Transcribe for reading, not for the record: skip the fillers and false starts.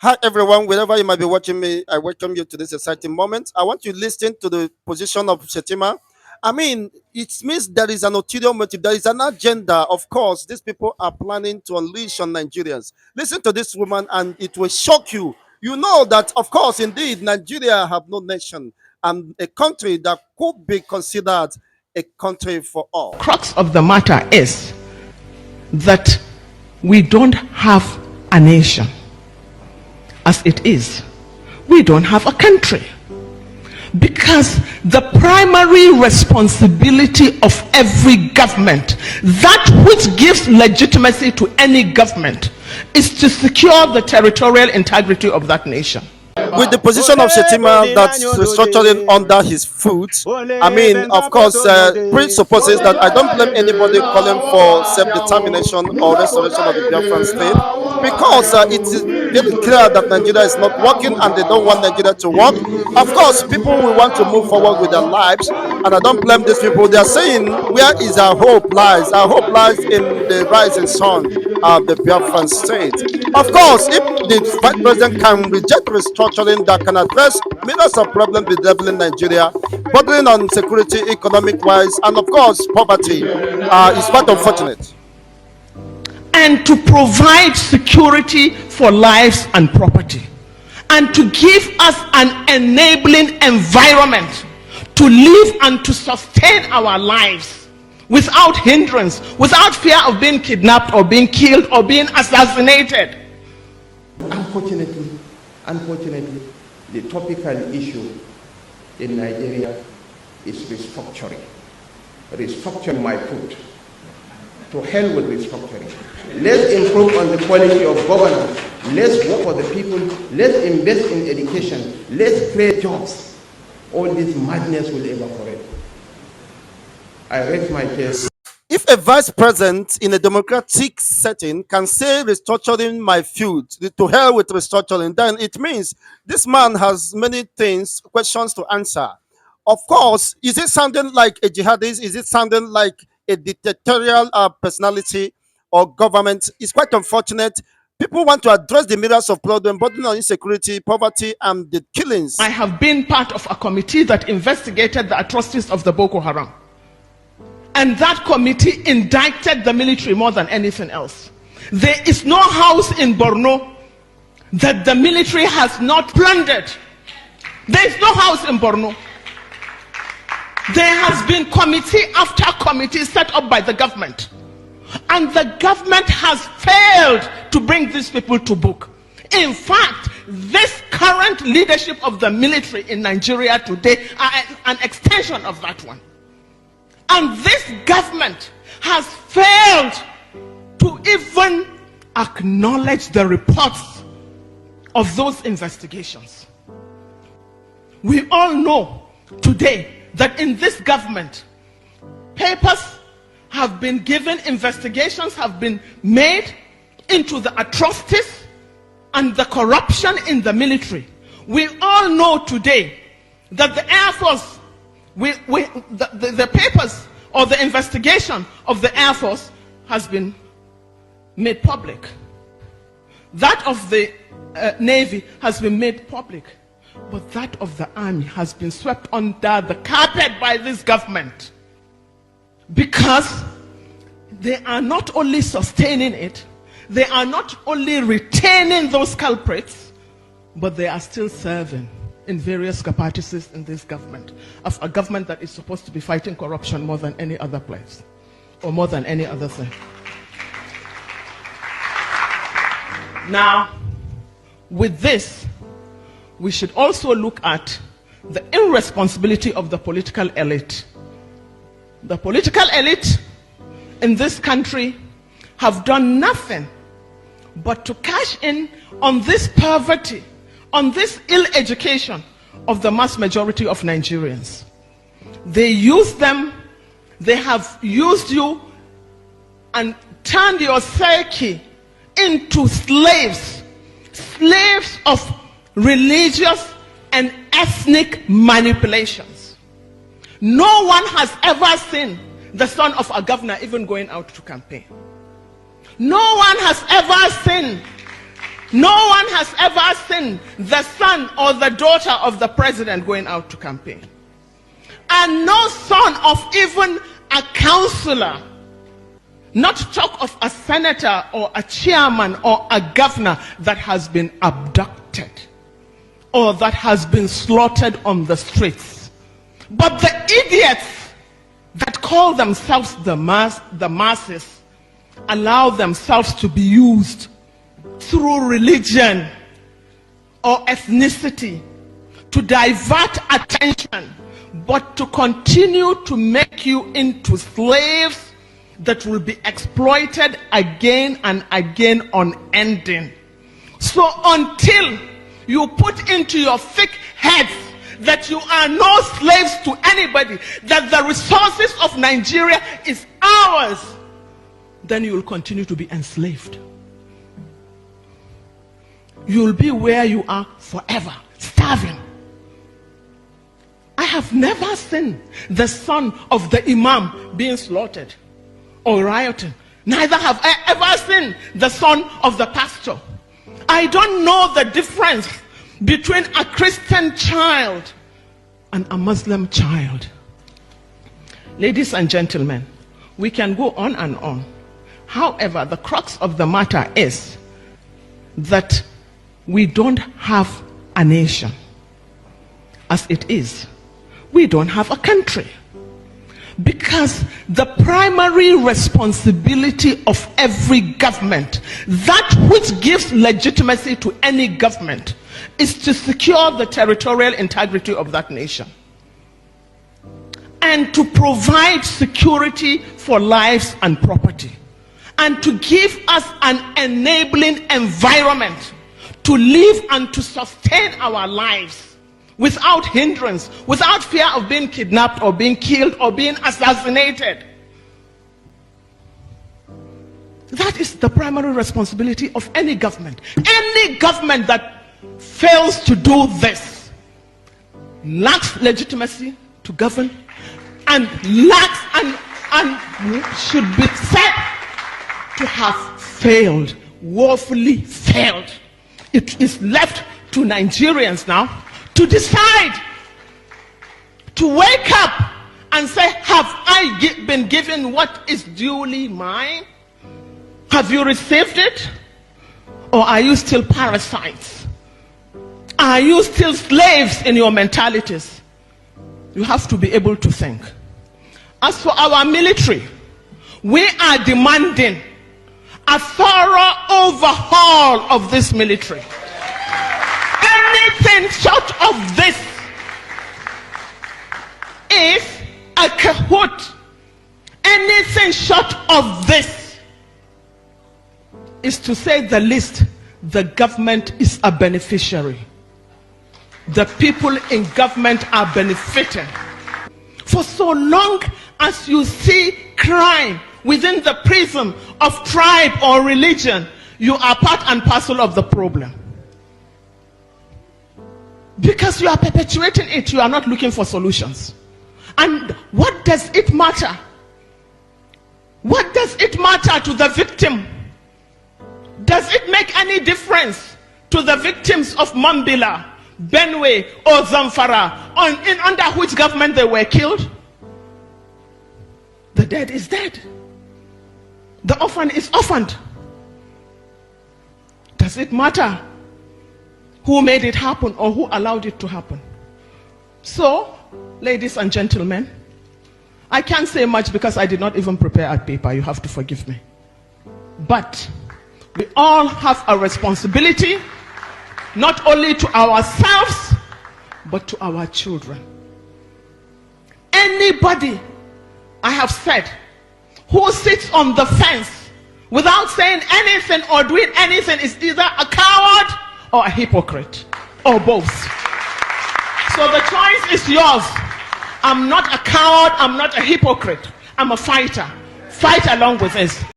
Hi, everyone. Wherever you might be watching me, I welcome you to this exciting moment. I want you to listen to the position of Shetima. I mean, it means there is an ulterior motive, there is an agenda. Of course, these people are planning to unleash on Nigerians. Listen to this woman, and it will shock you. You know that, of course, indeed, Nigeria have no nation and a country that could be considered a country for all. Crux of the matter is that we don't have a nation. As it is, we don't have a country, because the primary responsibility of every government, that which gives legitimacy to any government, is to secure the territorial integrity of that nation. With the position of Shetima that's restructuring under his foot, I mean, of course, presupposes that I don't blame anybody calling for self-determination or restoration of the Biafran state, because it is very clear that Nigeria is not working and they don't want Nigeria to work. Of course, people will want to move forward with their lives, and I don't blame these people. They are saying, where is our hope lies? Our hope lies in the rising sun of the Biafran state. Of course, if the vice president can reject restructuring that can address millions of problems bedeviling Nigeria, bordering on security, economic wise, and of course poverty, is quite unfortunate. And to provide security for lives and property, and to give us an enabling environment to live and to sustain our lives without hindrance, without fear of being kidnapped or being killed or being assassinated. Unfortunately, the topical issue in Nigeria is restructuring. Restructuring my food. To hell with restructuring. Let's improve on the quality of governance. Let's work for the people. Let's invest in education. Let's create jobs. All this madness will evaporate. I raise my case. If a vice president in a democratic setting can say restructuring my feud, to hell with restructuring, then it means this man has many questions to answer. Of course, is it sounding like a jihadist? Is it sounding like a dictatorial personality or government? It's quite unfortunate. People want to address the myriads of problems, bordering on insecurity, poverty, and the killings. I have been part of a committee that investigated the atrocities of the Boko Haram. And that committee indicted the military more than anything else. There is no house in Borno that the military has not plundered. There is no house in Borno. There has been committee after committee set up by the government. And the government has failed to bring these people to book. In fact, this current leadership of the military in Nigeria today are an extension of that one. And this government has failed to even acknowledge the reports of those investigations. We all know today that in this government, papers have been given, investigations have been made into the atrocities and the corruption in the military. We all know today that the Air Force, the papers or the investigation of the Air Force has been made public. That of the Navy has been made public. But that of the Army has been swept under the carpet by this government. Because they are not only sustaining it, they are not only retaining those culprits, but they are still serving in various capacities in this government, of a government that is supposed to be fighting corruption more than any other place, or more than any other thing. Now, with this, we should also look at the irresponsibility of the political elite. The political elite in this country have done nothing but to cash in on this poverty, on this ill education of the mass majority of Nigerians. They use them, they have used you and turned your psyche into slaves, slaves of religious and ethnic manipulations. No one has ever seen the son of a governor even going out to campaign. No one has ever the son or the daughter of the president going out to campaign. And no son of even a councillor, not to talk of a senator or a chairman or a governor, that has been abducted or that has been slaughtered on the streets. But the idiots that call themselves the masses allow themselves to be used through religion or ethnicity to divert attention, but to continue to make you into slaves that will be exploited again and again unending. So until you put into your thick heads that you are no slaves to anybody, that the resources of Nigeria is ours, then you will continue to be enslaved. You will be where you are forever, starving. I have never seen the son of the imam being slaughtered or rioting. Neither have I ever seen the son of the pastor. I don't know the difference between a Christian child and a Muslim child. Ladies and gentlemen, we can go on and on. However, the crux of the matter is that we don't have a nation. As it is, we don't have a country. Because the primary responsibility of every government, that which gives legitimacy to any government, is to secure the territorial integrity of that nation and to provide security for lives and property, and to give us an enabling environment to live and to sustain our lives without hindrance, without fear of being kidnapped or being killed or being assassinated. That is the primary responsibility of any government. Any government that fails to do this lacks legitimacy to govern and lacks and should be said to have failed, woefully failed. It is left to Nigerians now to decide, to wake up and say, have I been given what is duly mine? Have you received it? Or are you still parasites? Are you still slaves in your mentalities? You have to be able to think. As for our military, we are demanding a thorough overhaul of this military. Anything short of this is a cahoot. Anything short of this is, to say the least, the government is a beneficiary. The people in government are benefiting. For so long as you see crime within the prism of tribe or religion, you are part and parcel of the problem. Because you are perpetuating it, you are not looking for solutions. And what does it matter? What does it matter to the victim? Does it make any difference to the victims of Mambila, Benue, or Zamfara, under which government they were killed? The dead is dead. The orphan is orphaned. Does it matter who made it happen or who allowed it to happen? So, ladies and gentlemen, I can't say much because I did not even prepare a paper. You have to forgive me. But we all have a responsibility, not only to ourselves, but to our children. Anybody, I have said, who sits on the fence without saying anything or doing anything is either a coward or a hypocrite, or both. So the choice is yours. I'm not a coward, I'm not a hypocrite. I'm a fighter. Fight along with us.